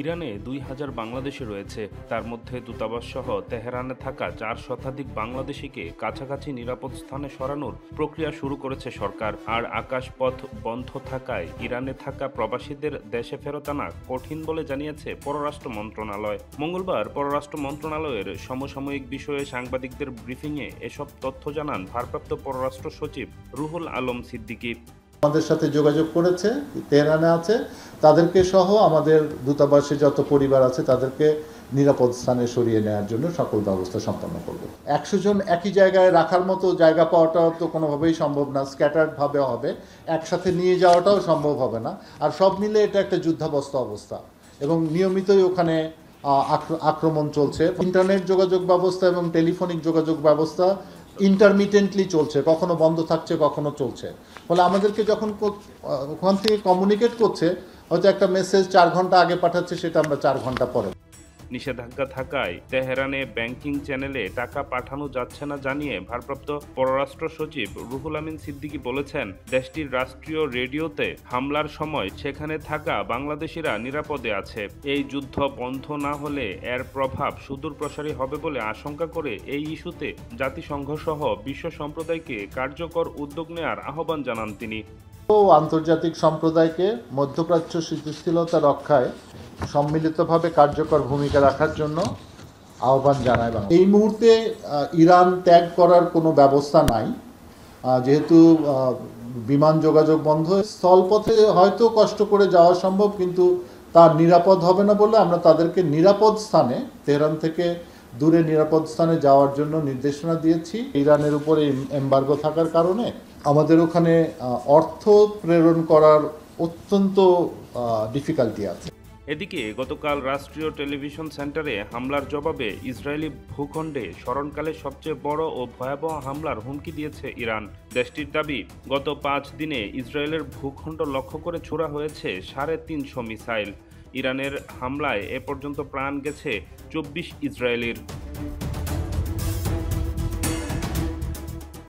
ইরানে ২,০০০ বাংলাদেশি রয়েছে। তার মধ্যে দূতাবাস সহ তেহরানে থাকা ৪ শতাধিক বাংলাদেশিকে কাছাকাছি নিরাপদ স্থানে সরানোর প্রক্রিয়া শুরু করেছে সরকার। আর আকাশপথ বন্ধ থাকায় ইরানে থাকা প্রবাসীদের দেশে ফেরত আনা কঠিন বলে জানিয়েছে পররাষ্ট্র মন্ত্রণালয়। মঙ্গলবার পররাষ্ট্র মন্ত্রণালয়ের সমসাময়িক বিষয়ে সাংবাদিকদের ব্রিফিংয়ে এসব তথ্য জানান ভারপ্রাপ্ত পররাষ্ট্র সচিব রুহুল আলম সিদ্দিকী। আমাদের সাথে যোগাযোগ করেছে, তেহরানে আছে, তাদেরকে সহ আমাদের দূতাবাসে যত পরিবার আছে তাদেরকে নিরাপদ স্থানে সরিয়ে নেওয়ার জন্য সকল ব্যবস্থা সম্পন্ন করব। ১০০ জন একই জায়গায় রাখার মতো জায়গা পাওয়াটাও তো কোনোভাবেই সম্ভব না, স্ক্যাটার্ডভাবে হবে, একসাথে নিয়ে যাওয়াটাও সম্ভব হবে না। আর সব মিলে এটা একটা যুদ্ধাবস্থ অবস্থা এবং নিয়মিতই ওখানে আক্রমণ চলছে। ইন্টারনেট যোগাযোগ ব্যবস্থা এবং টেলিফোনিক যোগাযোগ ব্যবস্থা ইন্টারমিটেন্টলি চলছে, কখনো বন্ধ থাকছে, কখনো চলছে। ফলে আমাদেরকে যখন ওখান থেকে কমিউনিকেট করছে, হয়তো একটা মেসেজ ৪ ঘন্টা আগে পাঠাচ্ছে, সেটা আমরা ৪ ঘন্টা পরে। নিষেধাজ্ঞা থাকায় তেহরানে ব্যাংকিং চ্যানেলে টাকা পাঠানো যাচ্ছে না জানিয়ে ভারপ্রাপ্ত পররাষ্ট্র সচিব রুহুল আমিন সিদ্দিকী বলেছেন, দেশটির রাষ্ট্রীয় রেডিওতে হামলার সময় সেখানে থাকা বাংলাদেশিরা নিরাপদে আছে। এই যুদ্ধ বন্ধ না হলে এর প্রভাব সুদূর প্রসারী হবে বলে আশঙ্কা করে এই ইস্যুতে জাতিসংঘ সহ বিশ্ব সম্প্রদায়কে কার্যকর উদ্যোগ নেওয়ার আহ্বান জানান তিনি। আন্তর্জাতিক সম্প্রদায়কে মধ্যপ্রাচ্য স্থিতিশীলতা রক্ষায় সম্মিলিতভাবে কার্যকর ভূমিকা রাখার জন্য আহ্বান জানায়। এই মুহূর্তে ইরান ত্যাগ করার কোনো ব্যবস্থা নাই, যেহেতু বিমান যোগাযোগ বন্ধ। স্থলপথে হয়তো কষ্ট করে যাওয়া সম্ভব, কিন্তু তার নিরাপদ হবে না বলে আমরা তাদেরকে নিরাপদ স্থানে, তেহরান থেকে দূরে নিরাপদ স্থানে যাওয়ার জন্য নির্দেশনা দিয়েছি। ইরানের উপরে এমবার্গো থাকার কারণে আমাদের ওখানে অর্থ প্রেরণ করার অত্যন্ত ডিফিকাল্টি আছে। এদিকে গতকাল রাষ্ট্রীয় টেলিভিশন সেন্টারে হামলার জবাবে ইসরায়েলি ভূখণ্ডে স্মরণকালে সবচেয়ে বড় ও ভয়াবহ হামলার হুমকি দিয়েছে ইরান। দেশটির দাবি, গত ৫ দিনে ইসরায়েলের ভূখণ্ড লক্ষ্য করে ছোড়া হয়েছে ৩৫০ মিসাইল। ইরানের হামলায় এ পর্যন্ত প্রাণ গেছে ২৪ ইসরায়েলির।